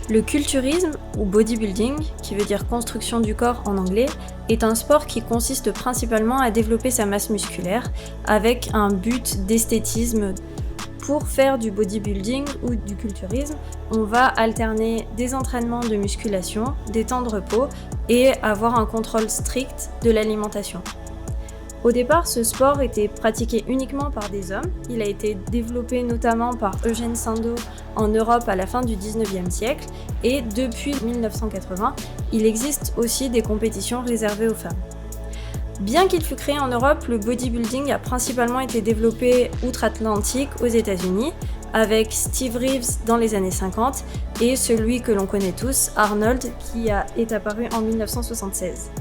Le culturisme, ou bodybuilding, qui veut dire construction du corps en anglais, est un sport qui consiste principalement à développer sa masse musculaire avec un but d'esthétisme. Pour faire du bodybuilding ou du culturisme, on va alterner des entraînements de musculation, des temps de repos et avoir un contrôle strict de l'alimentation. Au départ, ce sport était pratiqué uniquement par des hommes. Il a été développé notamment par Eugène Sandow en Europe à la fin du 19e siècle et depuis 1980, il existe aussi des compétitions réservées aux femmes. Bien qu'il fût créé en Europe, le bodybuilding a principalement été développé outre-Atlantique aux États-Unis avec Steve Reeves dans les années 50 et celui que l'on connaît tous, Arnold, qui est apparu en 1976.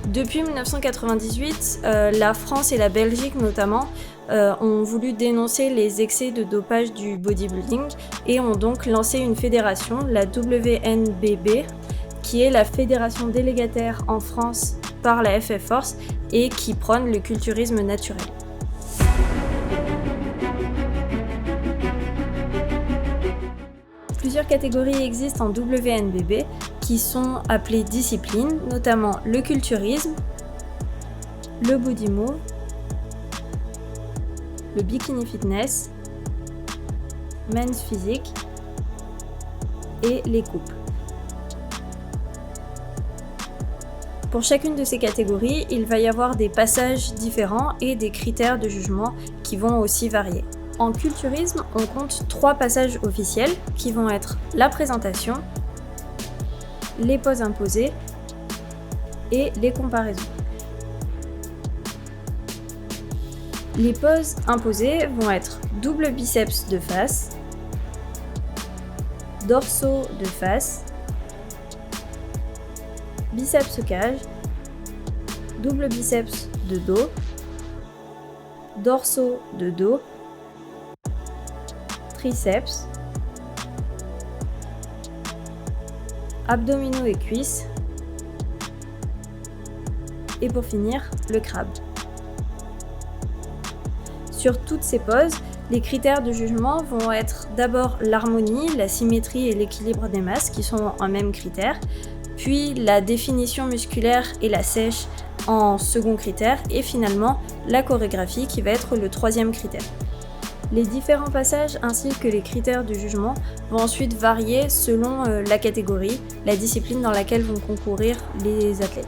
Depuis 1998, la France et la Belgique notamment ont voulu dénoncer les excès de dopage du bodybuilding et ont donc lancé une fédération, la WNBB, qui est la fédération délégataire en France par la FF Force et qui prône le culturisme naturel. Plusieurs catégories existent en WNBB qui sont appelées disciplines, notamment le culturisme, le body move, le bikini fitness, men's physique et les couples. Pour chacune de ces catégories, il va y avoir des passages différents et des critères de jugement qui vont aussi varier. En culturisme, on compte 3 passages officiels qui vont être la présentation, les poses imposées et les comparaisons. Les poses imposées vont être double biceps de face, dorsaux de face, biceps cage, double biceps de dos, dorsaux de dos, triceps, abdominaux et cuisses, et pour finir, le crabe. Sur toutes ces poses, les critères de jugement vont être d'abord l'harmonie, la symétrie et l'équilibre des masses qui sont un même critère, puis la définition musculaire et la sèche en second critère, et finalement la chorégraphie qui va être le 3e critère. Les différents passages ainsi que les critères de jugement vont ensuite varier selon la catégorie, la discipline dans laquelle vont concourir les athlètes.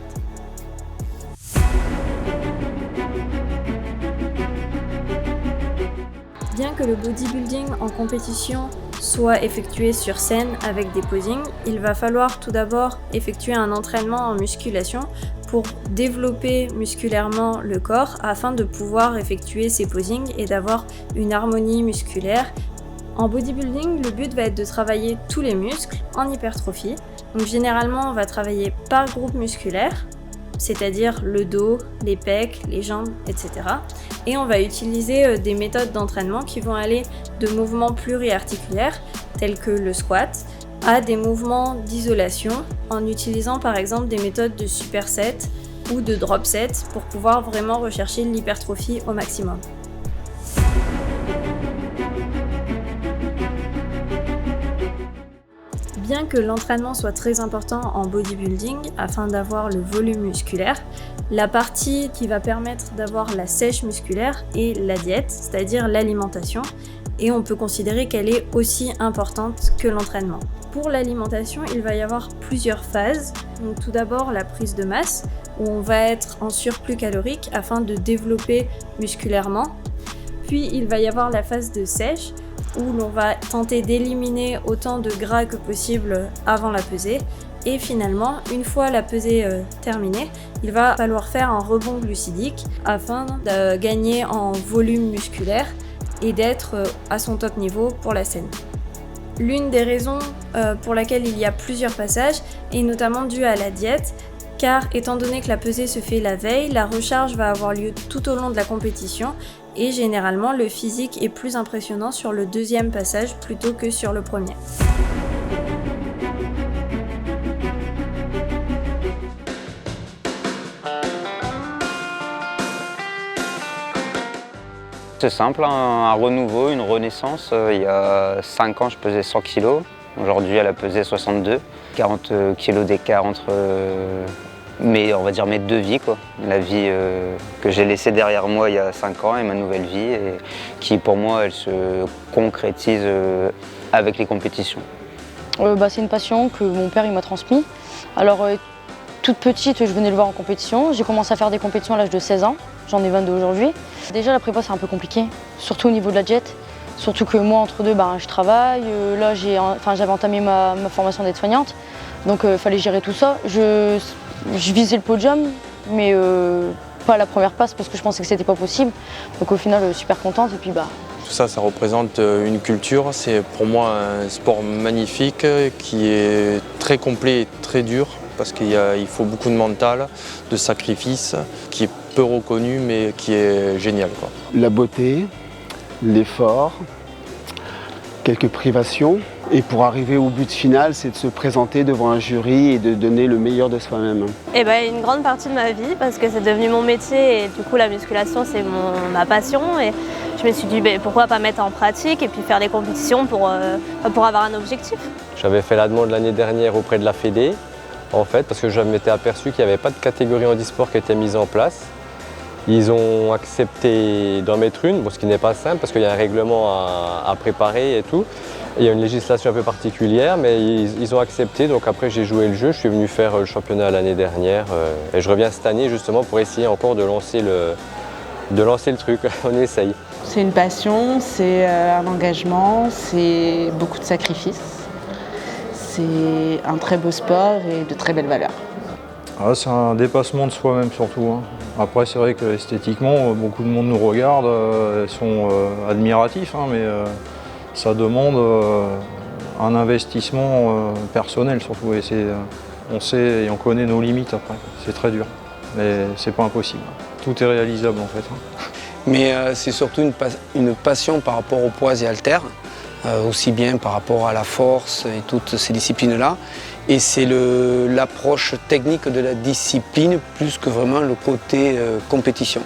Bien que le bodybuilding en compétition soit effectué sur scène avec des posings, il va falloir tout d'abord effectuer un entraînement en musculation pour développer musculairement le corps afin de pouvoir effectuer ces posings et d'avoir une harmonie musculaire. En bodybuilding, le but va être de travailler tous les muscles en hypertrophie. Donc généralement, on va travailler par groupe musculaire, c'est-à-dire le dos, les pecs, les jambes, etc. Et on va utiliser des méthodes d'entraînement qui vont aller de mouvements pluriarticulaires, tels que le squat, à des mouvements d'isolation, en utilisant par exemple des méthodes de superset ou de drop set pour pouvoir vraiment rechercher l'hypertrophie au maximum. Bien que l'entraînement soit très important en bodybuilding afin d'avoir le volume musculaire, la partie qui va permettre d'avoir la sèche musculaire est la diète, c'est-à-dire l'alimentation, et on peut considérer qu'elle est aussi importante que l'entraînement. Pour l'alimentation, il va y avoir plusieurs phases. Donc, tout d'abord, la prise de masse, où on va être en surplus calorique afin de développer musculairement. Puis, il va y avoir la phase de sèche, où l'on va tenter d'éliminer autant de gras que possible avant la pesée. Et finalement, une fois la pesée terminée, il va falloir faire un rebond glucidique afin de gagner en volume musculaire et d'être à son top niveau pour la scène. L'une des raisons pour laquelle il y a plusieurs passages est notamment due à la diète, car étant donné que la pesée se fait la veille, la recharge va avoir lieu tout au long de la compétition et généralement le physique est plus impressionnant sur le 2e passage plutôt que sur le premier. C'est simple, un renouveau, une renaissance. Il y a 5 ans, je pesais 100 kg. Aujourd'hui, elle a pesé 62. 40 kilos d'écart entre on va dire mes deux vies, quoi. La vie que j'ai laissée derrière moi il y a 5 ans et ma nouvelle vie, et qui pour moi, elle se concrétise avec les compétitions. C'est une passion que mon père il m'a transmise. Alors, toute petite, je venais le voir en compétition. J'ai commencé à faire des compétitions à l'âge de 16 ans. J'en ai 22 aujourd'hui. Déjà, la prépa, c'est un peu compliqué, surtout au niveau de la diète. Surtout que moi, entre deux, je travaille. Là, j'avais entamé ma formation d'aide-soignante. Donc, il fallait gérer tout ça. Je visais le podium, mais pas la première place parce que je pensais que c'était pas possible. Donc, au final, super contente. Et puis, Tout ça, ça représente une culture. C'est pour moi un sport magnifique qui est très complet et très dur parce qu'il faut beaucoup de mental, de sacrifice, qui est peu reconnu mais qui est génial, quoi. La beauté, l'effort, quelques privations. Et pour arriver au but final, c'est de se présenter devant un jury et de donner le meilleur de soi-même. Une grande partie de ma vie, parce que c'est devenu mon métier et du coup la musculation c'est ma passion. Et je me suis dit pourquoi pas mettre en pratique et puis faire des compétitions pour avoir un objectif. J'avais fait la demande l'année dernière auprès de la Fédé, en fait, parce que je m'étais aperçu qu'il n'y avait pas de catégorie handisport qui était mise en place. Ils ont accepté d'en mettre une, ce qui n'est pas simple parce qu'il y a un règlement à préparer et tout. Il y a une législation un peu particulière, mais ils ont accepté. Donc après, j'ai joué le jeu. Je suis venu faire le championnat l'année dernière et je reviens cette année justement pour essayer encore de lancer le truc. On essaye. C'est une passion, c'est un engagement, c'est beaucoup de sacrifices. C'est un très beau sport et de très belles valeurs. C'est un dépassement de soi-même surtout. Après, c'est vrai que esthétiquement, beaucoup de monde nous regarde, ils sont admiratifs, mais ça demande un investissement personnel surtout. Et on sait et on connaît nos limites après. C'est très dur, mais c'est pas impossible. Tout est réalisable en fait. Mais c'est surtout une passion par rapport aux poids et haltères, aussi bien par rapport à la force et toutes ces disciplines-là. Et c'est l'approche technique de la discipline plus que vraiment le côté compétition.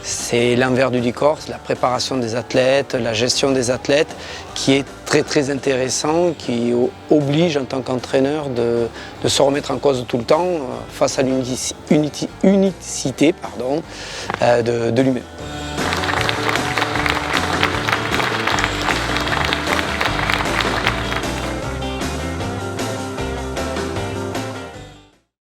C'est l'envers du décor, c'est la préparation des athlètes, la gestion des athlètes qui est très très intéressant, qui oblige en tant qu'entraîneur de se remettre en cause tout le temps face à l'unicité de lui-même.